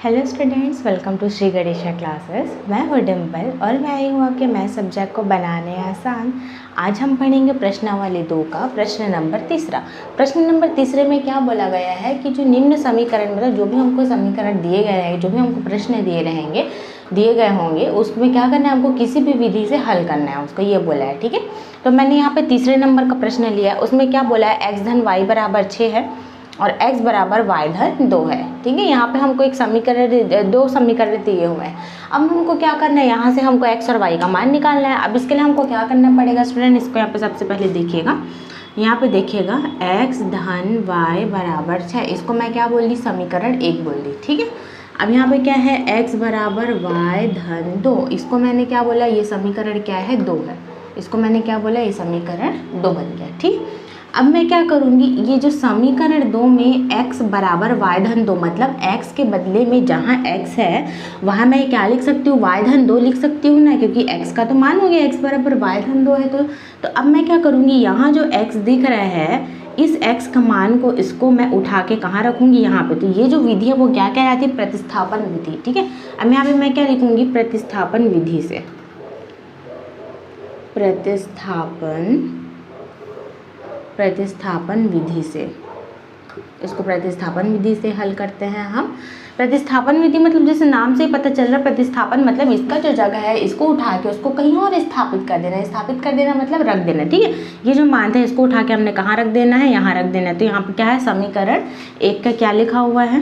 Hello students, welcome to Shri Ganesha classes. मैं हूँ डिम्पल और मैं आई हूँ आपके मैथ सब्जेक्ट को बनाने आसान। आज हम पढ़ेंगे प्रश्नावली 2 का प्रश्न नंबर 3। प्रश्न नंबर 3 में क्या बोला गया है कि जो निम्न समीकरण मतलब जो भी हमको समीकरण दिए गए हैं, जो भी हमको प्रश्न दिए गए होंगे उसमें क्या करना है, हमको किसी भी विधि से हल करना है, उसको ये बोला है। ठीक है, तो मैंने यहाँ पे 3 नंबर का प्रश्न लिया है। उसमें क्या बोला है, x धन y बराबर 6 है और x बराबर y धन 2 है। ठीक है, यहाँ पे हमको एक समीकरण, 2 समीकरण दिए हुए हैं। अब हमको क्या करना है, यहाँ से हमको x और y का मान निकालना है। अब इसके लिए हमको क्या करना पड़ेगा स्टूडेंट, इसको यहाँ पे सबसे पहले देखिएगा, यहाँ पे देखिएगा x धन y बराबर 6, इसको मैं क्या बोल दी, समीकरण 1 बोल दी। ठीक है, अब यहाँ पे क्या है, x बराबर y धन 2, इसको मैंने क्या बोला, ये समीकरण क्या है, 2 है। इसको मैंने क्या बोला, ये समीकरण 2 बन गया। ठीक, अब मैं क्या करूँगी, ये जो समीकरण 2 में x बराबर y धन 2 मतलब x के बदले में जहाँ x है वहाँ मैं क्या लिख सकती हूँ, y धन 2 लिख सकती हूँ ना, क्योंकि x का तो मान हो गया, x बराबर y धन 2 है। तो अब मैं क्या करूँगी, यहाँ जो x दिख रहा है इस x का मान को, इसको मैं उठा के कहाँ रखूँगी, यहाँ पे। तो ये जो विधि है वो क्या कहलाती है, प्रतिस्थापन विधि। ठीक है, अब यहाँ पे मैं क्या लिखूँगी, प्रतिस्थापन विधि से, प्रतिस्थापन विधि से, इसको प्रतिस्थापन विधि से हल करते हैं हम। प्रतिस्थापन विधि मतलब जैसे नाम से ही पता चल रहा है, प्रतिस्थापन मतलब इसका जो जगह है इसको उठा के उसको कहीं और स्थापित कर देना। स्थापित कर देना मतलब रख देना। ठीक है, ये जो मान था इसको उठा के हमने कहाँ रख देना है, यहाँ रख देना है। तो यहाँ पर क्या है, समीकरण 1 का क्या लिखा हुआ है,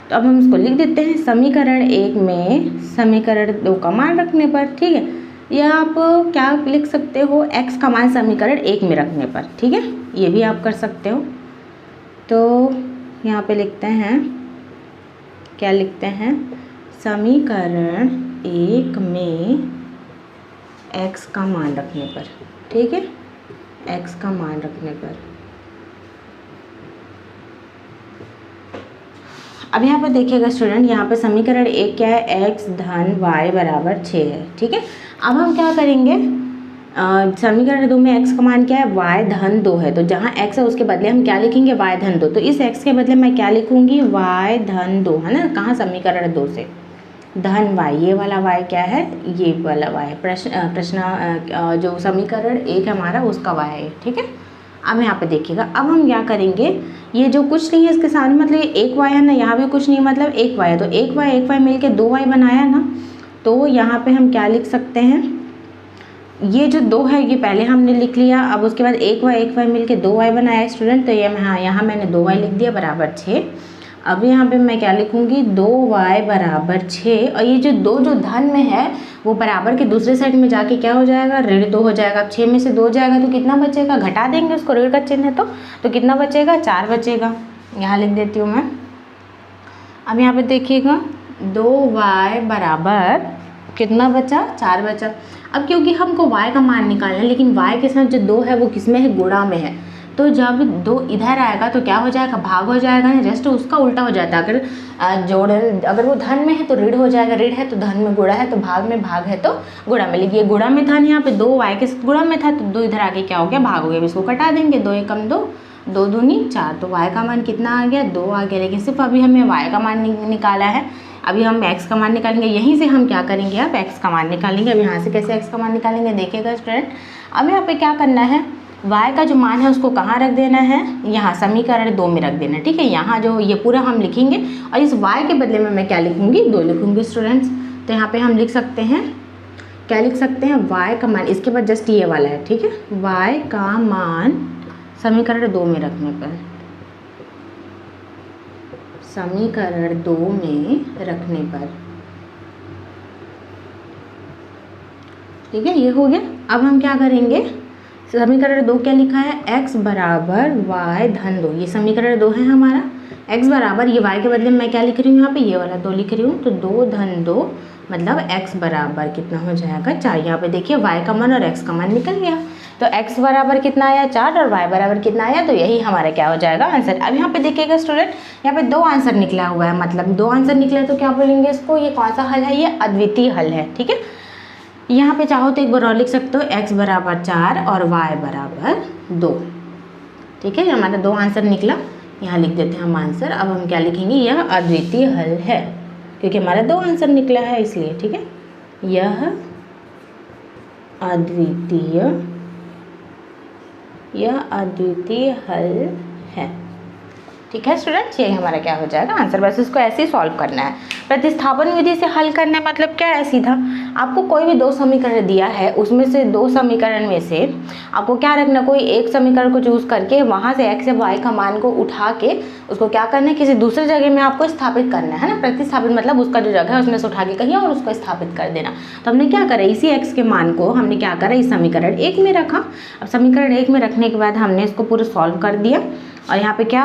तो अब हम इसको लिख देते हैं। समीकरण 1 में समीकरण 2 का मान रखने पर, ठीक है, या आप क्या लिख सकते हो, x का मान समीकरण 1 में रखने पर। ठीक है, ये भी आप कर सकते हो। तो यहाँ पे लिखते हैं, क्या लिखते हैं, समीकरण 1 में x का मान रखने पर। ठीक है, x का मान रखने पर। अब यहाँ पर देखिएगा स्टूडेंट, यहाँ पे समीकरण 1 क्या है, x धन y बराबर 6 है। ठीक है, अब हम क्या करेंगे, समीकरण 2 में x का मान क्या है, y धन 2 है। तो जहाँ x है उसके बदले हम क्या लिखेंगे, y धन 2। तो इस x के बदले मैं क्या लिखूंगी, y धन 2, है ना। कहाँ, समीकरण 2 से धन y, ये वाला y क्या है, ये वाला y है। प्रश्न जो समीकरण 1 है हमारा उसका y है। ठीक है, अब यहाँ पे देखिएगा, अब हम क्या करेंगे, ये जो कुछ नहीं है इसके सामने मतलब ये 1 y है ना, यहाँ भी कुछ नहीं मतलब 1 y है। तो 1 y मिलके 2 y बनाया ना, तो यहाँ पे हम क्या लिख सकते हैं, ये जो 2 है ये पहले हमने लिख लिया। अब उसके बाद 1 y मिलके 2 y बनाया स्टूडेंट। तो ये हाँ, यहाँ मैंने 2 y लिख दिया बराबर 6। अब यहाँ पे मैं क्या लिखूँगी, 2 y बराबर 6, और ये जो 2 जो धन में है वो बराबर के दूसरे साइड में जाके क्या हो जाएगा, ऋण 2 हो जाएगा। अब 6 में से 2 जाएगा तो कितना बचेगा, घटा देंगे उसको, ऋण का चिन्ह है तो कितना बचेगा, 4 बचेगा। यहाँ लिख देती हूँ मैं। अब यहाँ पे देखिएगा, 2y बराबर कितना बचा, 4 बचा। अब क्योंकि हमको y का मान निकालना है, लेकिन y के साथ जो 2 है वो किस में है, गुणा में है। तो जब 2 इधर आएगा तो क्या हो जाएगा, भाग हो जाएगा ना, जस्ट उसका उल्टा हो जाता है। अगर वो धन में है तो ऋण हो जाएगा, ऋण है तो धन में, गुणा है तो भाग में, भाग है तो गुणा में। लेकिन गुणा में था, यहाँ पे 2 y के साथ गुणा में था, तो 2 इधर आके क्या हो गया, भाग हो गया। इसको कटा देंगे, 2 एकम 2, 2 दूनी 4, तो y का मान कितना आ गया, 2 आ गया। लेकिन सिर्फ अभी हमें y का मान निकाला है, अभी हम x का मान निकालेंगे। यहीं से हम क्या करेंगे, अब x का मान निकालेंगे। अब यहाँ से कैसे x का मान निकालेंगे, देखिएगा स्टूडेंट। अब यहाँ पे क्या करना है, y का जो मान है उसको कहाँ रख देना है, यहाँ समीकरण 2 में रख देना। ठीक है, यहाँ जो ये पूरा हम लिखेंगे और इस y के बदले में मैं क्या लिखूँगी, 2 लिखूँगी स्टूडेंट्स। तो यहाँ पे हम लिख सकते हैं, क्या लिख सकते हैं, y का मान, इसके बाद जस्ट ये वाला है। ठीक है, y का मान समीकरण 2 में रखने पर, समीकरण 2 में रखने पर। ठीक है, ये हो गया। अब हम क्या करेंगे, समीकरण 2 क्या लिखा है, x बराबर y धन 2, ये समीकरण 2 है हमारा। x बराबर, ये y के बदले में मैं क्या लिख रही हूँ, यहाँ पे ये वाला 2 लिख रही हूँ। तो 2 धन 2 मतलब x बराबर कितना हो जाएगा, 4। यहाँ पे देखिए y का मान और x का मान निकल गया। तो x बराबर कितना आया, 4, और y बराबर कितना आया, तो यही हमारा क्या हो जाएगा, आंसर। अब यहाँ पे देखिएगा स्टूडेंट, यहाँ पे 2 आंसर निकला हुआ है, मतलब 2 आंसर निकला है, तो क्या बोलेंगे इसको, ये कौन सा हल है, ये अद्वितीय हल है। ठीक है, यहाँ पे चाहो तो एक बार और लिख सकते हो, x बराबर 4 और y बराबर 2। ठीक है, हमारा 2 आंसर निकला, यहाँ लिख देते हैं हम आंसर। अब हम क्या लिखेंगे, यह अद्वितीय हल है। क्योंकि हमारा 2 आंसर निकला है इसलिए, ठीक है। यह अद्वितीय हल है, ठीक है स्टूडेंट्स। ये हमारा क्या हो जाएगा आंसर। बस इसको ऐसे ही सॉल्व करना है। प्रतिस्थापन विधि से हल करना है मतलब क्या है, सीधा आपको कोई भी 2 समीकरण दिया है, उसमें से 2 समीकरण में से आपको क्या रखना, कोई एक समीकरण को चूज करके वहाँ से x या y का मान को उठा के उसको क्या करना है, किसी दूसरे जगह में आपको स्थापित करना है ना। प्रतिस्थापित मतलब उसका जो जगह है उसमें से उठा के कहीं और उसको स्थापित कर देना। तो हमने क्या करा, इसी x के मान को हमने क्या करा, इस समीकरण 1 में रखा। अब समीकरण 1 में रखने के बाद हमने इसको पूरा सॉल्व कर दिया। और यहाँ पे क्या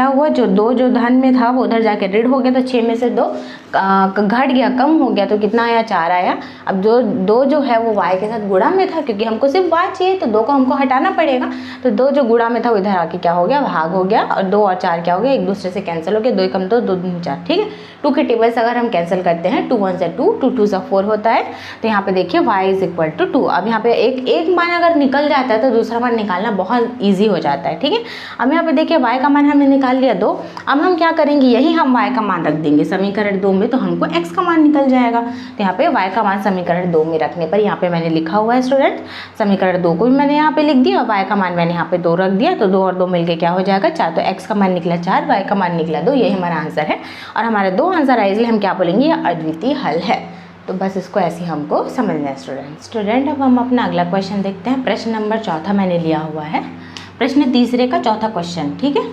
हुआ, जो 2 जो धन में था वो उधर जाके ऋण हो गया, तो 6 में से 2 घट गया, कम हो गया, तो कितना आया, 4 आया। अब जो 2 जो है वो y के साथ गुणा में था, क्योंकि हमको सिर्फ y चाहिए तो 2 को हमको हटाना पड़ेगा। तो 2 जो गुणा में था वो इधर आके क्या हो गया, भाग हो गया, और 2 और 4 क्या हो गया, एक दूसरे से कैंसिल हो गया, 2 कम 2, 2 दूनी 4, ठीक है। 2 के टेबल्स अगर हम कैंसिल करते हैं, 2 1 से 2, 2 2 से 4 होता है। तो यहाँ पे देखिए y = 2। अब यहाँ पे एक मान अगर निकल जाता है तो दूसरा मान निकालना बहुत ईजी हो जाता है, ठीक है। अब यहाँ पे देखिए y का मान हमने निकाल लिया 2। अब हम क्या करेंगे, यही हम y का मान रख देंगे समीकरण 2 में, तो हमको x का मान निकल जाएगा। तो यहाँ पे y का मान समीकरण 2 में रखने पर यहाँ पे मैंने लिखा हुआ है स्टूडेंट, समीकरण 2 को भी मैंने यहाँ पे लिख दिया और y का मान मैंने यहाँ पे 2 रख दिया। तो 2 और 2 मिलके क्या हो जाएगा, 4। तो x का मान निकला 4, y का मान निकला 2। यही हमारा आंसर है। और हमारे 2 आंसर आए, इसलिए हम क्या बोलेंगे, यह अद्वितीय हल है। तो बस इसको ऐसे हमको समझना है स्टूडेंट। अब हम अपना अगला क्वेश्चन देखते हैं। प्रश्न नंबर 4 मैंने लिया हुआ है, प्रश्न तीसरे का चौथा क्वेश्चन, ठीक है।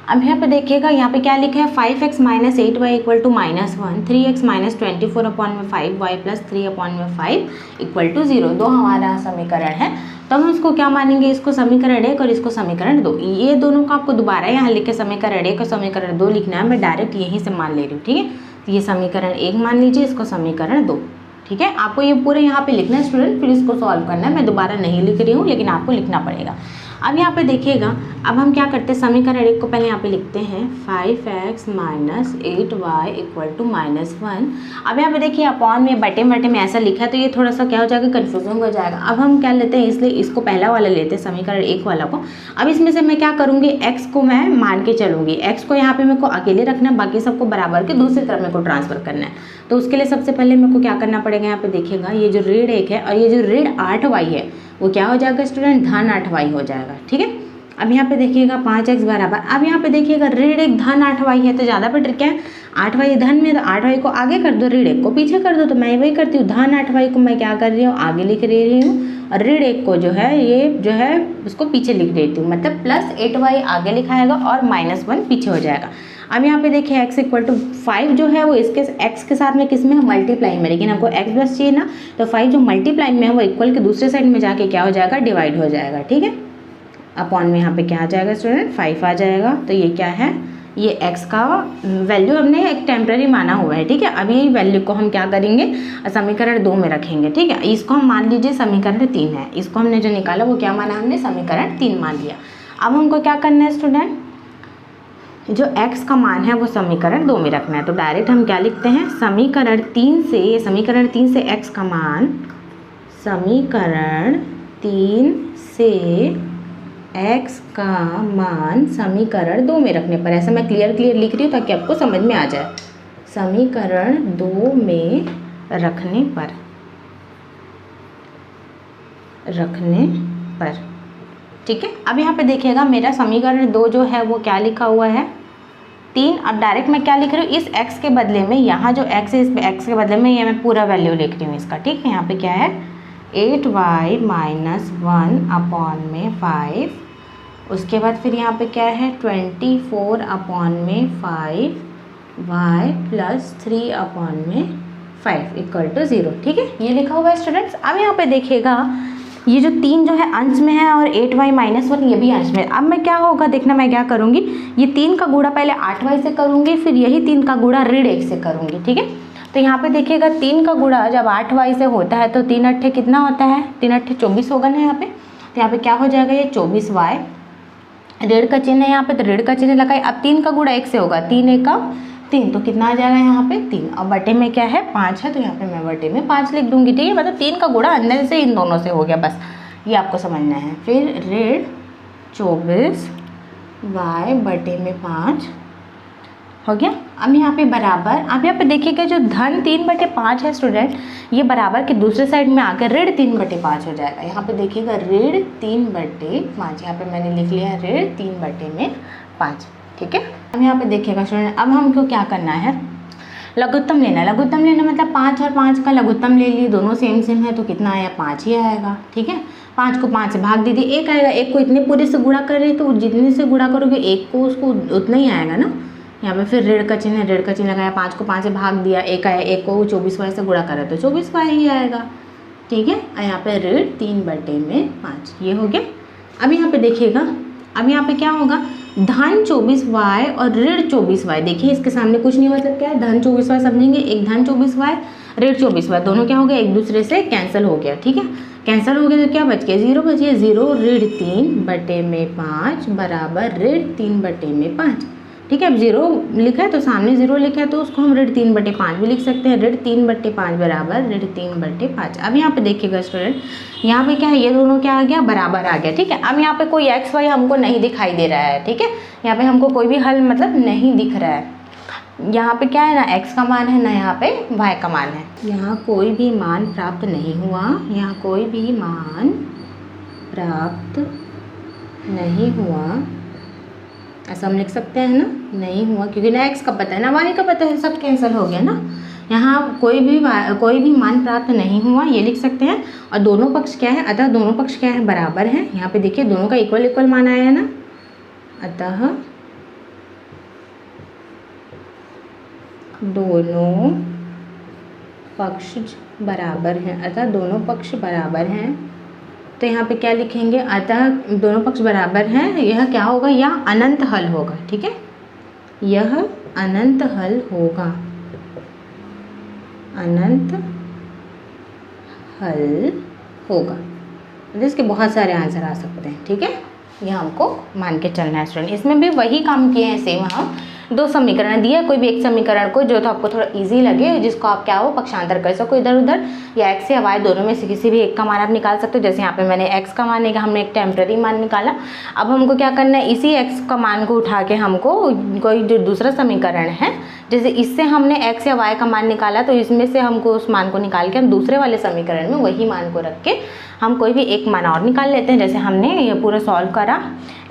अब यहाँ पे देखिएगा, यहाँ पे क्या लिखा है, 5x - 8y = -1, 3x - 24/5y + 3/5 = 0। 2 हमारा समीकरण है। तो हम इसको क्या मानेंगे, इसको समीकरण 1 और इसको समीकरण 2। ये दोनों को आपको दोबारा यहाँ लिख के समीकरण 1 और समीकरण 2 लिखना है। मैं डायरेक्ट यहीं से मान ले रही हूँ, ठीक है। तो ये समीकरण 1 मान लीजिए, इसको समीकरण 2, ठीक है। आपको ये पूरे यहाँ पे लिखना है स्टूडेंट, फिर इसको सॉल्व करना है। मैं दोबारा नहीं लिख रही हूँ, लेकिन आपको लिखना पड़ेगा। अब यहाँ पे देखिएगा, अब हम क्या करते हैं, समीकरण 1 को पहले यहाँ पे लिखते हैं, 5x - 8y = -1। अब यहाँ पे देखिए अपॉन में बटे में ऐसा लिखा है, तो ये थोड़ा सा क्या हो जाएगा, कन्फ्यूजिंग हो जाएगा। अब हम क्या लेते हैं, इसलिए इसको पहला वाला लेते हैं, समीकरण 1 वाला को। अब इसमें से मैं क्या करूँगी, x को मैं मान के चलूँगी। x को यहाँ पे मेरे को अकेले रखना है, बाकी सबको बराबर के दूसरी तरफ मेरे को ट्रांसफर करना है। तो उसके लिए सबसे पहले मेरे को क्या करना पड़ेगा, यहाँ पे देखिएगा, ये जो ऋण 1 है और ये जो ऋण 8y है वो क्या हो जाएगा स्टूडेंट, धन 8y हो जाएगा, ठीक है। अब यहाँ पे देखिएगा 5x बराबर, अब यहाँ पे देखिएगा ऋण 1 धन 8y है, तो ज़्यादा बेटर क्या है, 8y धन में, तो 8y को आगे कर दो, ऋण 1 को पीछे कर दो। तो मैं वही करती हूँ, धन 8y को मैं क्या कर रही हूँ, आगे लिख रही हूँ, और ऋण 1 को जो है, ये जो है उसको पीछे लिख देती हूँ। मतलब +8y आगे लिखाएगा और -1 पीछे हो जाएगा। अब यहाँ पे देखिए x = 5 जो है वो इसके x के साथ में किस में है, मल्टीप्लाई में, लेकिन हमको x प्लस चाहिए ना, तो 5 जो मल्टीप्लाई में है वो इक्वल के दूसरे साइड में जाके क्या हो जाएगा, डिवाइड हो जाएगा, ठीक है। अपॉन में यहाँ पे क्या आ जाएगा स्टूडेंट, 5 आ जाएगा। तो ये क्या है, ये x का वैल्यू हमने एक टेम्पररी माना हुआ है, ठीक है। अभी वैल्यू को हम क्या करेंगे, समीकरण 2 में रखेंगे, ठीक है। इसको हम मान लीजिए समीकरण 3 है, इसको हमने जो निकाला वो क्या माना, हमने समीकरण 3 मान लिया। अब हमको क्या करना है स्टूडेंट, जो x का मान है वो समीकरण 2 में रखना है। तो डायरेक्ट हम क्या लिखते हैं, समीकरण 3 से x का मान, समीकरण 3 से x का मान समीकरण 2 में रखने पर, ऐसा मैं क्लियर लिख रही हूँ ताकि आपको समझ में आ जाए, समीकरण 2 में रखने पर, ठीक है। अब यहाँ पे देखिएगा मेरा समीकरण 2 जो है वो क्या लिखा हुआ है, 3। अब डायरेक्ट मैं क्या लिख रही हूँ, इस x के बदले में, यहाँ जो x है इस पे x के बदले में ये मैं पूरा वैल्यू लिख रही हूँ इसका, ठीक है। यहाँ पे क्या है, 8y - 1/5, उसके बाद फिर यहाँ पे क्या है, 24/5y + 3/5 = 0, ठीक है। ये लिखा हुआ है स्टूडेंट्स। अब यहाँ पे देखिएगा, ये जो 3 जो है अंश में है और 8y - 1 ये भी अंश में। अब मैं क्या होगा देखना, मैं क्या करूँगी, ये 3 का गुणा पहले 8y से करूँगी, फिर यही 3 का गुणा ऋण 1 से करूँगी, ठीक है। तो यहाँ पे देखिएगा 3 का गुणा जब 8y से होता है तो 3 अट्ठे कितना होता है, 3 अट्ठे 24 होगा ना यहाँ पे। तो यहाँ पे क्या हो जाएगा, ये 24y, ऋण का चिन्ह है यहाँ पे, तो ऋण का चिन्ह लगाए। अब 3 का गुणा 1 से होगा, 3 1 3, तो कितना आ जाएगा यहाँ पे 3। अब बटे में क्या है, 5 है, तो यहाँ पे मैं बटे में 5 लिख दूंगी, ठीक है। मतलब 3 का गुणा अंदर से इन दोनों से हो गया, बस ये आपको समझना है। फिर ऋण 24y बटे में 5, हो गया। अब यहाँ पे बराबर, अब यहाँ पे देखिएगा जो धन 3/5 है स्टूडेंट, ये बराबर के दूसरे साइड में आकर ऋण 3/5 हो जाएगा। यहाँ पे देखिएगा ऋण 3/5, यहाँ पे मैंने लिख लिया ऋण 3/5, ठीक है। अब यहाँ पे देखिएगा स्टूडेंट, अब हमको क्या करना है, लघुत्तम लेना है। लघुत्तम लेना मतलब 5 और 5 का लघुत्तम ले लिए, दोनों सेम सेम है तो कितना आया, 5 ही आएगा, ठीक है। 5 को 5 से भाग दीजिए, 1 आएगा। 1 को इतने पूरे से गुणा कर रहे तो जितने से गुणा करोगे 1 को उसको उतना ही आएगा ना। यहाँ पे फिर ऋण का चिन्ह है, ऋण का चिन्ह लगाया, 5 को 5 से भाग दिया, 1 आया। 1 को 24y से गुणा करा तो 24y ही आएगा, ठीक है। और यहाँ पे ऋण 3/5 ये हो गया। अब यहाँ पे देखिएगा, अब यहाँ पे क्या होगा, धन 24y और ऋण 24y। देखिए इसके सामने कुछ नहीं, मतलब क्या है, धन 24y समझेंगे, एक धन 24y ऋण 24y, दोनों क्या हो गया, एक दूसरे से कैंसिल हो गया, ठीक है। कैंसिल हो गया तो क्या बच गया, 0 बच गया। 0 ऋण 3/5 बराबर ऋण 3/5, ठीक है। अब 0 लिखा है तो सामने 0 लिखा है तो उसको हम ऋण 3/5 भी लिख सकते हैं। ऋण 3/5 बराबर ऋण 3/5। अब यहाँ पे देखिएगा स्टूडेंट, यहाँ पे क्या है, ये दोनों क्या आ गया, बराबर आ गया, ठीक है। अब यहाँ पे कोई एक्स वाई हमको नहीं दिखाई दे रहा है, ठीक है। यहाँ पे हमको कोई भी हल मतलब नहीं दिख रहा है। यहाँ पे क्या है ना, x का मान है ना, यहाँ पे y का मान है। यहाँ कोई भी मान प्राप्त नहीं हुआ, यहाँ कोई भी मान प्राप्त नहीं हुआ, ऐसा हम लिख सकते हैं ना, नहीं हुआ, क्योंकि ना x का पता है ना y का पता है, सब कैंसिल हो गया ना। यहाँ कोई भी मान प्राप्त नहीं हुआ, ये लिख सकते हैं। और दोनों पक्ष क्या है, अतः दोनों पक्ष क्या है, बराबर है। यहाँ पे देखिए दोनों का इक्वल मान आया है ना, अतः दोनों पक्ष बराबर हैं, अतः दोनों पक्ष बराबर हैं। तो यहाँ पे क्या लिखेंगे, अतः दोनों पक्ष बराबर हैं, यह क्या होगा, यह अनंत हल होगा, ठीक है। यह अनंत हल होगा, अनंत हल होगा। इसके बहुत सारे आंसर आ सकते हैं, ठीक है। ये हमको मान के चलना है स्टूडेंट। इसमें भी वही काम किए हैं सेम, हम 2 समीकरण दिया, कोई भी एक समीकरण को जो तो आपको थोड़ा इजी लगे, जिसको आप क्या हो पक्षांतर कर सको इधर उधर, या x या y दोनों में से किसी भी एक का मान आप निकाल सकते हो। जैसे यहाँ पे मैंने x का मान है, हमने एक टेम्पररी मान निकाला। अब हमको क्या करना है, इसी x का मान को उठा के हमको कोई जो दूसरा समीकरण है, जैसे इससे हमने x या y का मान निकाला, तो इसमें से हमको उस मान को निकाल के हम दूसरे वाले समीकरण में वही मान को रख के हम कोई भी एक मान और निकाल लेते हैं। जैसे हमने ये पूरा सॉल्व करा,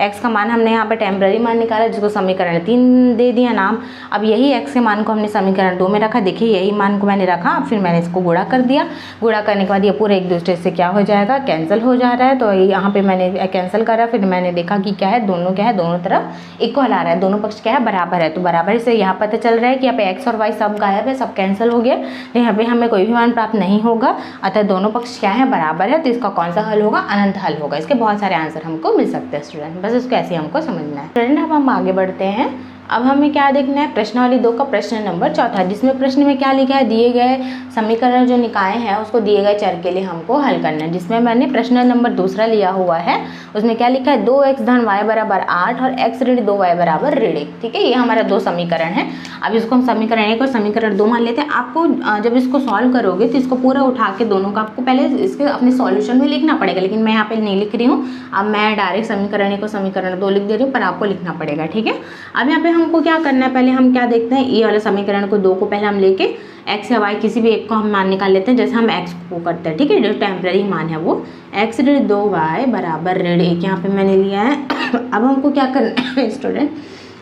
x का मान हमने यहाँ पे टेम्पररी मान निकाला, जिसको समीकरण 3 दे दिया नाम। अब यही x के मान को हमने समीकरण 2 में रखा। देखिए यही मान को मैंने रखा, फिर मैंने इसको गुणा कर दिया। गुणा करने के बाद ये पूरे एक दूसरे से क्या हो जाएगा, कैंसिल हो जा रहा है। तो यहाँ पे मैंने कैंसिल करा, फिर मैंने देखा कि क्या है, दोनों तरफ इक्वल आ रहा है, दोनों पक्ष क्या है, बराबर है। तो बराबर से यहाँ पता चल रहा है कि यहाँ पे x और y सब गायब है, सब कैंसिल हो गया। तो यहाँ पे हमें कोई भी मान प्राप्त नहीं होगा, अतः दोनों पक्ष क्या है, बराबर है। तो इसका कौन सा हल होगा, अनंत हल होगा। इसके बहुत सारे आंसर हमको मिल सकते हैं स्टूडेंट, बस इसको ऐसे हमको समझना है स्टूडेंट। अब हम आगे बढ़ते हैं। अब हमें क्या देखना है, प्रश्नावली 2 का प्रश्न नंबर 4, जिसमें प्रश्न में क्या लिखा है, दिए गए समीकरण जो निकाय हैं उसको दिए गए चर के लिए हमको हल करना है। जिसमें मैंने प्रश्न नंबर 2 लिया हुआ है, उसमें क्या लिखा है, 2x धन y बराबर 8 और x ऋण 2y बराबर ऋण 1, ठीक है। ये हमारा 2 समीकरण है। अब इसको हम समीकरण 1 और समीकरण 2 मान लेते हैं। आपको जब इसको सॉल्व करोगे तो इसको पूरा उठा के दोनों का आपको पहले इसके अपने सॉल्यूशन में लिखना पड़ेगा, लेकिन मैं यहाँ पे नहीं लिख रही हूँ। अब मैं डायरेक्ट समीकरण 1 और समीकरण 2 लिख दे रही हूँ, पर आपको लिखना पड़ेगा, ठीक है। अब यहाँ पे हमको क्या करना है, पहले हम क्या देखते हैं, ये वाला समीकरण को 2 को पहले हम लेके x या y किसी भी एक को हम मान निकाल लेते हैं। जैसे हम x को करते हैं, ठीक है, जो टेम्पररी मान है वो x ऋण 2y बराबर ऋण 1 यहाँ पे मैंने लिया है। अब हमको क्या करना है स्टूडेंट,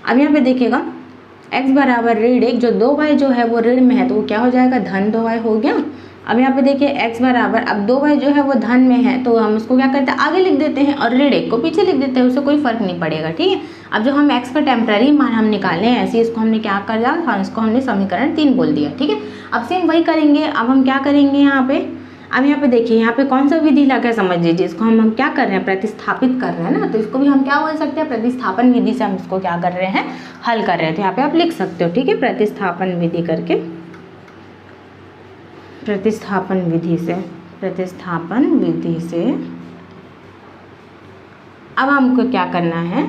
अब यहाँ पे देखिएगा x बराबर ऋण 1, जो 2y जो है वो ऋण में है तो वो क्या हो जाएगा, धन 2y हो गया। अब यहाँ पे देखिए x बराबर, अब 2y जो है वो धन में है तो हम उसको क्या करते हैं, आगे लिख देते हैं, और ऋण 1 को पीछे लिख देते हैं, उससे कोई फर्क नहीं पड़ेगा, ठीक है। अब जो हम x का टेम्पररी मान हम निकाले हैं, ऐसे इसको हमने क्या कर दिया, इसको हमने समीकरण 3 बोल दिया, ठीक है। अब सेम वही करेंगे। अब हम क्या करेंगे यहाँ पे, अब यहाँ पे देखिए यहाँ पे कौन सा विधि लगा है, समझ लीजिए। इसको हम क्या कर रहे हैं, प्रतिस्थापित कर रहे हैं ना, तो इसको भी हम क्या बोल सकते हैं, प्रतिस्थापन विधि से हम इसको क्या कर रहे हैं, हल कर रहे हैं। तो यहाँ पे आप लिख सकते हो, ठीक है, प्रतिस्थापन विधि करके, प्रतिस्थापन विधि से अब हमको क्या करना है,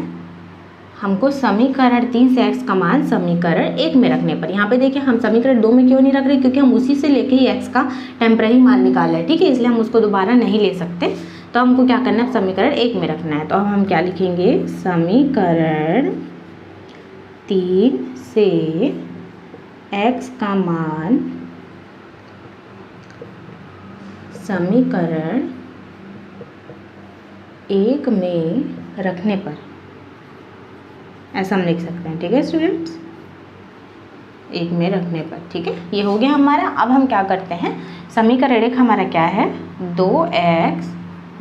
हमको समीकरण 3 से x का मान समीकरण 1 में रखने पर, यहाँ पे देखिए हम समीकरण 2 में क्यों नहीं रख रहे, क्योंकि हम उसी से लेके ही x का टेम्पररी मान निकाला है, ठीक है, इसलिए हम उसको दोबारा नहीं ले सकते। तो हमको क्या करना है, समीकरण 1 में रखना है। तो अब हम क्या लिखेंगे, समीकरण 3 से x का मान समीकरण 1 में रखने पर, ऐसा हम लिख सकते हैं। ठीक है स्टूडेंट्स, 1 में रखने पर। ठीक है, ये हो गया हमारा। अब हम क्या करते हैं, समीकरण 1 हमारा क्या है, 2x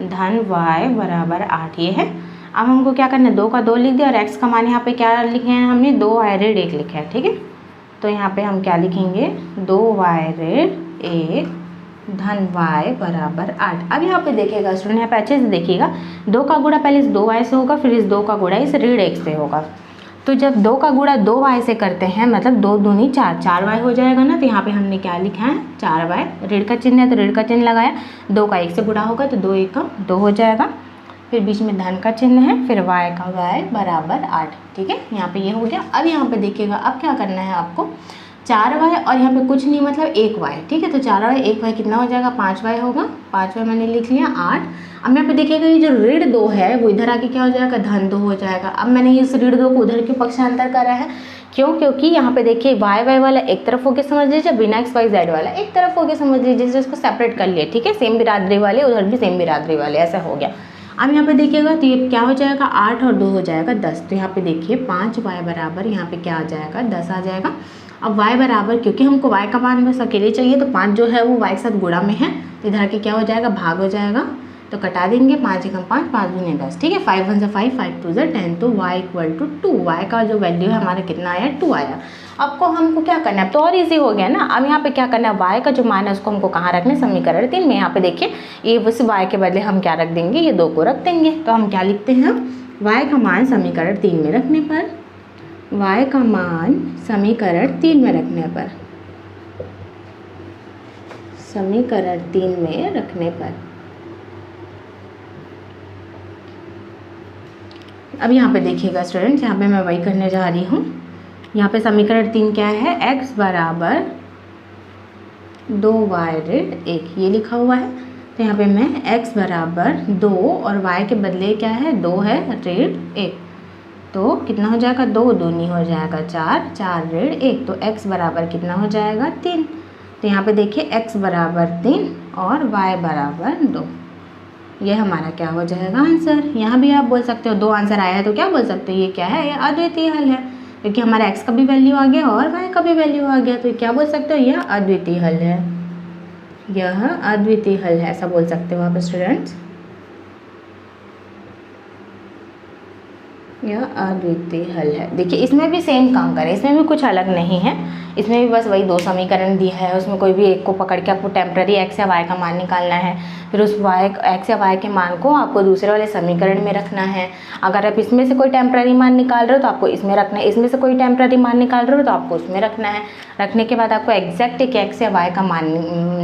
धन y बराबर 8 ये है। अब हमको क्या करना है, 2 का 2 लिख दिया और x का मान यहाँ पे क्या लिखे हैं हमने, 2y रेड 1 लिखा है। ठीक है, तो यहाँ पे हम क्या लिखेंगे, 2y रेड 1 धन y बराबर 8। अब यहाँ पे देखिएगा स्टूडेंट, यहाँ पे अच्छे से देखिएगा, 2 का गुणा पहले इस 2y से होगा, फिर इस 2 का गुणा इस ऋण 1 से होगा। तो जब 2 का गुणा 2y से करते हैं, मतलब 2 दूनी 4, 4y हो जाएगा ना। तो यहाँ पे हमने क्या लिखा है, 4y, ऋण का चिन्ह है तो ऋण का चिन्ह लगाया, 2 का 1 से गुणा होगा तो 2 1 का 2 हो जाएगा, फिर बीच में धन का चिन्ह है, फिर y का y बराबर 8। ठीक है, यहाँ पे ये हो गया। अब यहाँ पे देखिएगा, अब क्या करना है आपको, 4y और यहाँ पे कुछ नहीं मतलब 1y। ठीक है, तो 4y 1y कितना हो जाएगा, 5y होगा, 5y मैंने लिख लिया 8। अब यहाँ पे देखिएगा ये जो ऋण 2 है वो इधर आके क्या हो जाएगा, धन 2 हो जाएगा। अब मैंने इस ऋण 2 को उधर क्यों पक्षांतर करा है, क्यों, क्योंकि यहाँ पे देखिए y वाला एक तरफ होके समझ लीजिए, बिना xyz वाला एक तरफ होके समझ लीजिए, जैसे इसको सेपरेट कर लिए। ठीक है, सेम बिरादरी वाले, उधर भी सेम बिरादरी वाले, ऐसा हो गया। अब यहाँ पे देखिएगा तो ये क्या हो जाएगा, 8 और 2 हो जाएगा 10। तो यहाँ पे देखिए 5y बराबर यहाँ पे क्या आ जाएगा, 10 आ जाएगा। अब y बराबर, क्योंकि हमको y का मान बस अकेले चाहिए, तो 5 जो है वो y के साथ गुणा में है, तो इधर के क्या हो जाएगा, भाग हो जाएगा। तो कटा देंगे, 5 एकम 5, 5 दूनी 10। ठीक है, 5 1 से 5, 5 2 से 10, तो y इक्वल टू 2। y का जो वैल्यू है हमारा कितना आया, 2 आया। आपको हमको क्या करना है, तो और इजी हो गया ना। अब यहाँ पे क्या करना है, y का जो मान है उसको हमको कहाँ रखना है, समीकरण 3 में। यहाँ पे देखिए ये बस y के बदले हम क्या रख देंगे, ये 2 को रख देंगे। तो हम क्या लिखते हैं, y का मान समीकरण 3 में रखने पर, y का मान समीकरण 3 में रखने पर, समीकरण 3 में रखने पर। अब यहाँ पे देखिएगा स्टूडेंट्स, यहाँ पे मैं वही करने जा रही हूँ। यहाँ पे समीकरण 3 क्या है, x बराबर 2y ऋण 1 ये लिखा हुआ है। तो यहाँ पे मैं x बराबर 2 और y के बदले क्या है, 2 है ऋण 1, तो कितना हो जाएगा, 2 दूनी हो जाएगा 4, 4 ऋण 1, तो x बराबर कितना हो जाएगा, 3। तो यहाँ पे देखिए x बराबर 3 और y बराबर 2, ये हमारा क्या हो जाएगा, आंसर। यहाँ भी आप बोल सकते हो 2 आंसर आया है तो क्या बोल सकते हो, ये क्या है, ये अद्वितीय हल है, क्योंकि हमारा x का भी वैल्यू आ गया और y का भी वैल्यू आ गया। तो क्या बोल सकते हो, यह अद्वितीय हल है, यह अद्वितीय हल है, ऐसा बोल सकते हो आप स्टूडेंट्स, यह अद्वितीय हल है। देखिए इसमें भी सेम काम करें, इसमें भी कुछ अलग नहीं है, इसमें भी बस वही 2 समीकरण दिया है, उसमें कोई भी एक को पकड़ के आपको टेम्पररी x या y का मान निकालना है, फिर उस x या y के मान को आपको दूसरे वाले समीकरण में रखना है। अगर आप इसमें से कोई टेम्पररी मान निकाल रहे हो तो आपको इसमें रखना है, इसमें से कोई टेम्पररी मान निकाल रहे हो तो आपको उसमें रखना है। रखने के बाद आपको एग्जैक्ट एक x या y का मान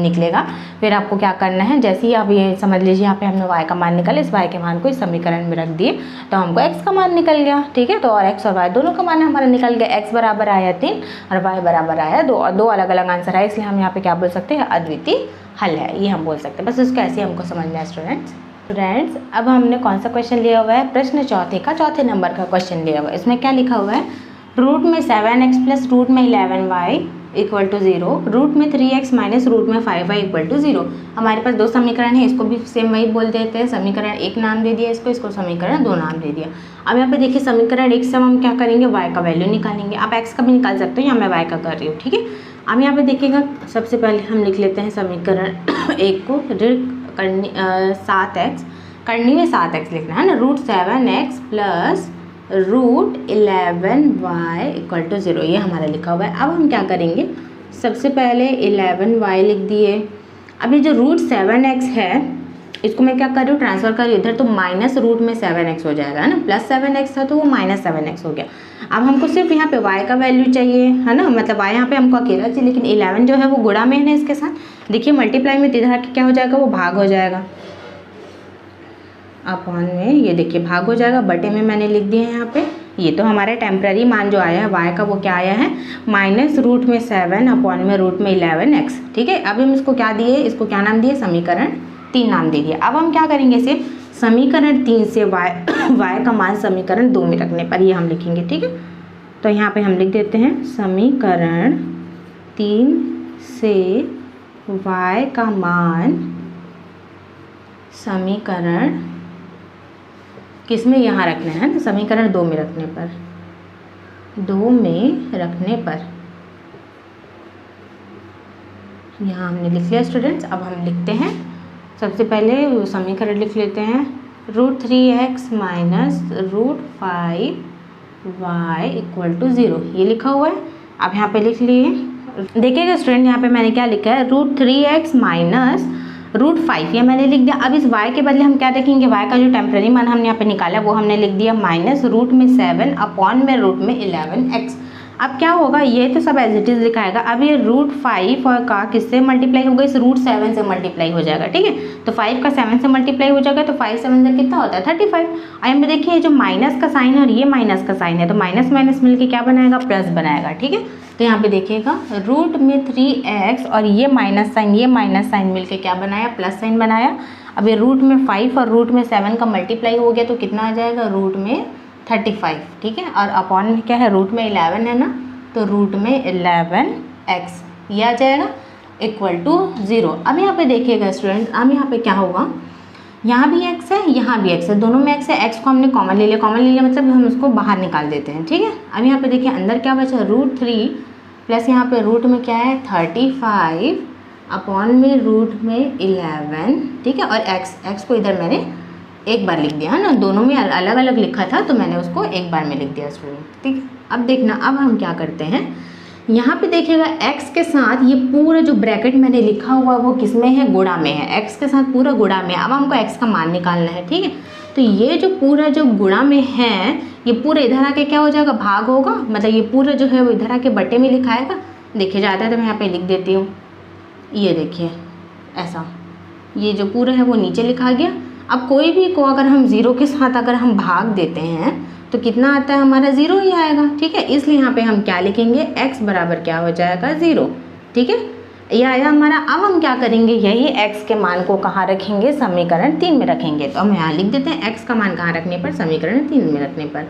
निकलेगा। फिर आपको क्या करना है, जैसे ही आप ये समझ लीजिए यहाँ पे हमने y का मान निकाला, इस y के मान को इस समीकरण में रख दिए तो हमको x का मान निकल गया। ठीक है, तो और x और y दोनों का मान हमारा निकल गया, x बराबर आया 3 और y बराबर आया 2, और 2 अलग अलग आंसर आए, इसलिए हम यहाँ पे क्या बोल सकते हैं, अद्वितीय हल है, ये हम बोल सकते हैं। बस उसको ऐसे हमको समझना है स्टूडेंट्स। अब हमने कौन सा क्वेश्चन लिया हुआ है, प्रश्न चौथे का चौथे नंबर का क्वेश्चन लिया हुआ है। इसमें क्या लिखा हुआ है, रूट में 7x प्लस रूट में 11y इक्वल टू 0, रूट में 3x माइनस रूट में 5y इक्वल टू 0। हमारे पास 2 समीकरण है, इसको भी सेम वही बोल देते हैं, समीकरण 1 नाम दे दिया इसको समीकरण 2 नाम दे दिया। अब यहाँ पे देखिए समीकरण 1 से हम क्या करेंगे, y का वैल्यू निकालेंगे। आप x का भी निकाल सकते हो, यहाँ मैं y का कर रही हूँ। ठीक है, अब यहाँ पे देखिएगा सबसे पहले हम लिख लेते हैं समीकरण 1 को, ऋण 7x करनी में 7x लिखना है ना, root 7x plus root 11y equal to 0, ये हमारा लिखा हुआ है। अब हम क्या करेंगे, सबसे पहले 11y लिख दिए। अब ये जो रूट 7x है इसको मैं क्या कर रही हूँ, ट्रांसफर कर रही हूँ इधर, तो माइनस रूट में 7x हो जाएगा, है ना, प्लस 7x था तो वो माइनस 7x हो गया। अब हमको सिर्फ यहाँ पे y का वैल्यू चाहिए, है ना, मतलब y यहाँ पे हमको अकेला चाहिए, लेकिन 11 जो है वो गुणा में है ना इसके साथ। देखिए मल्टीप्लाई में इधर क्या हो जाएगा, वो भाग हो जाएगा, अपॉन में ये देखिए भाग हो जाएगा, बटे में मैंने लिख दिया है यहाँ पे। ये तो हमारा टेम्पररी मान जो आया है y का, वो क्या आया है, माइनस रूट में 7 अपॉन में रूट में 11x। ठीक है, अब हम इसको क्या दिए, इसको क्या नाम दिए, समीकरण 3 नाम दे दिया। अब हम क्या करेंगे, सिर्फ समीकरण 3 से y का मान समीकरण 2 में रखने पर ये हम लिखेंगे। ठीक है, तो यहाँ पे हम लिख देते हैं समीकरण 3 से y का मान समीकरण किस में यहाँ रखना है ना, समीकरण 2 में रखने पर, 2 में रखने पर यहाँ हमने लिख लिया स्टूडेंट्स। अब हम लिखते हैं, सबसे पहले समीकरण लिख लेते हैं √3x minus √5y equal to 0, ये लिखा हुआ है। अब यहाँ पे लिख लिए, देखिएगा स्टूडेंट यहाँ पे मैंने क्या लिखा है, √3x माइनस √5, ये मैंने लिख दिया। अब इस y के बदले हम क्या देखेंगे, y का जो टेम्पररी मान हमने यहाँ पे निकाला वो हमने लिख दिया माइनस रूट में 7 अपॉन में रूट में 11x। अब क्या होगा, ये तो सब एज इट इज़ लिखाएगा। अब ये √5 और का किससे मल्टीप्लाई होगा, इस √7 से मल्टीप्लाई हो जाएगा, ठीक है। तो 5 का 7 से मल्टीप्लाई हो जाएगा, तो 5 7 से कितना होता है 35। और यहाँ पे देखिए जो माइनस का साइन है और ये माइनस का साइन है, तो माइनस माइनस मिलके क्या बनाएगा, प्लस बनाएगा, ठीक है। तो यहाँ पे देखिएगा रूट में 3x और ये माइनस साइन मिलके क्या बनाया, प्लस साइन बनाया। अब ये रूट में 5 और रूट में 7 का मल्टीप्लाई हो गया तो कितना आ जाएगा, रूट में 35, ठीक है। और अपॉन में क्या है, रूट में 11 है ना, तो रूट में 11x ये आ जाएगा इक्वल टू 0। अब यहाँ पे देखिएगा स्टूडेंट, अब यहाँ पे क्या होगा, यहाँ भी x है यहाँ भी x है, दोनों में x है। x को हमने कॉमन ले लिया मतलब हम उसको बाहर निकाल देते हैं, ठीक है। अब यहाँ पे देखिए अंदर क्या बचा, √3 प्लस यहाँ पे रूट में क्या है 35 अपॉन में रूट में 11, ठीक है। और x को इधर मैंने एक बार लिख दिया है ना, दोनों में अलग अलग लिखा था तो मैंने उसको एक बार में लिख दिया स्टूडेंट, ठीक है। अब देखना, अब हम क्या करते हैं, यहाँ पे देखिएगा x के साथ ये पूरा जो ब्रैकेट मैंने लिखा हुआ वो किस में है, गुणा में है, x के साथ पूरा गुणा में। अब हमको x का मान निकालना है, ठीक है। तो ये जो पूरा जो गुणा में है ये पूरा इधर आके क्या हो जाएगा, भाग होगा, मतलब ये पूरा जो है वो इधर आके बटे में लिखाएगा। देखिए जाता है तो मैं यहाँ पे लिख देती हूँ, ये देखिए ऐसा, ये जो पूरा है वो नीचे लिखा गया। अब कोई भी को अगर हम 0 के साथ अगर हम भाग देते हैं तो कितना आता है, हमारा 0 ही आएगा, ठीक है। इसलिए यहाँ पे हम क्या लिखेंगे, x बराबर क्या हो जाएगा 0, ठीक है, ये आया हमारा। अब हम क्या करेंगे, यही x के मान को कहाँ रखेंगे, समीकरण 3 में रखेंगे। तो हम यहाँ लिख देते हैं x का मान कहाँ रखने पर, समीकरण 3 में रखने पर,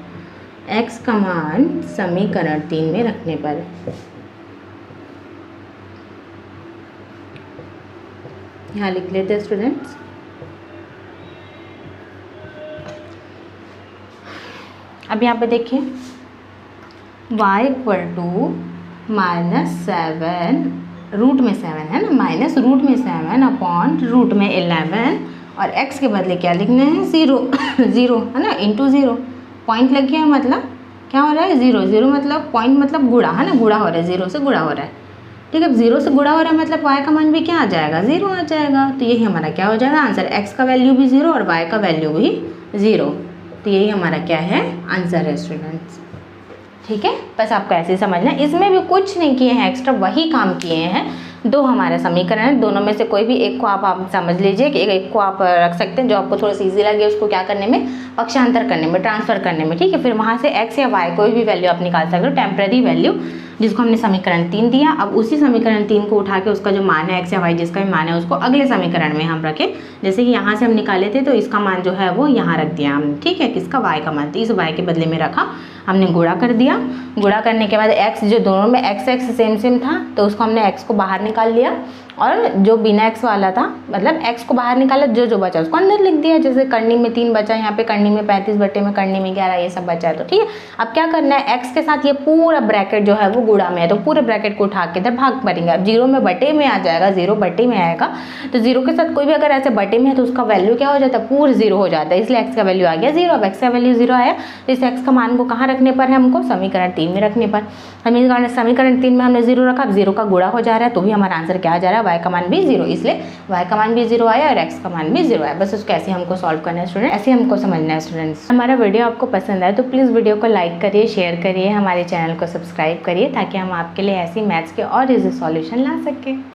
x का मान समीकरण 3 में रखने पर। यहाँ लिख लेते हैं स्टूडेंट्स, अब यहाँ पे देखिए y इक्वल टू -7 रूट में 7 है ना, माइनस रूट में 7 अपॉन रूट में 11 और x के बदले क्या लिखना है, 0 है ना, इंटू 0, पॉइंट लग गया, मतलब क्या हो रहा है 0 मतलब पॉइंट मतलब गुणा है ना, गुणा हो रहा है, 0 से गुणा हो रहा है, ठीक है। अब 0 से गुणा हो रहा है मतलब y का मान भी क्या आ जाएगा, 0 आ जाएगा। तो यही हमारा क्या हो जाएगा आंसर, x का वैल्यू भी 0 और y का वैल्यू भी 0। तो यही हमारा क्या है, आंसर है स्टूडेंट्स, ठीक है। बस आपको ऐसे ही समझना है, इसमें भी कुछ नहीं किए हैं एक्स्ट्रा, वही काम किए हैं। 2 हमारे समीकरण हैं, दोनों में से कोई भी एक को आप समझ लीजिए कि एक को आप रख सकते हैं जो आपको थोड़ा सा ईजी लगे, उसको क्या करने में, पक्षांतर करने में, ट्रांसफर करने में, ठीक है। फिर वहाँ से x या y कोई भी वैल्यू आप निकाल सकते हो, टेम्पररी वैल्यू जिसको हमने समीकरण 3 दिया। अब उसी समीकरण 3 को उठा के उसका जो मान है x या y जिसका भी मान है उसको अगले समीकरण में हम रखें। जैसे कि यहाँ से हम निकाले थे तो इसका मान जो है वो यहाँ रख दिया हमने, ठीक है, किसका, y का मान। तो इस y के बदले में रखा, हमने गुणा कर दिया। गुणा करने के बाद x जो दोनों में x सेम था तो उसको हमने x को बाहर निकाल लिया और जो बिना x वाला था मतलब x को बाहर निकाला, जो बचा उसको अंदर लिख दिया। जैसे करनी में 3 बचा, यहाँ पे करनी में 35 बटे में करनी में 11, ये सब बचा है, तो ठीक है। अब क्या करना है, x के साथ ये पूरा ब्रैकेट जो है वो गुणा में है तो पूरे ब्रैकेट को उठा के इधर भाग करेंगे। अब 0 में बटे में आ जाएगा, 0 बटे में आएगा, तो 0 के साथ कोई भी अगर ऐसे बटे में है तो उसका वैल्यू क्या हो जाता है, पूरा 0 हो जाता है, इसलिए x का वैल्यू आ गया 0। अब x का वैल्यू 0 आया तो इस x का मान को कहाँ रखने पर है, हमको समीकरण 3 में रखने पर। समीकरण 3 में हमने 0 रखा, अब 0 का गुणा हो जा रहा है तो भी हमारा आंसर क्या आ जा रहा है, y का मान भी 0, इसलिए y का मान भी 0 आया और x का मान भी 0 आया। बस उसको ऐसे हमको सॉल्व करना है स्टूडेंट, ऐसे हमको समझना है स्टूडेंट्स। हमारा वीडियो आपको पसंद आए तो प्लीज़ वीडियो को लाइक करिए, शेयर करिए, हमारे चैनल को सब्सक्राइब करिए ताकि हम आपके लिए ऐसी मैथ्स के और इजी सॉल्यूशन ला सकें।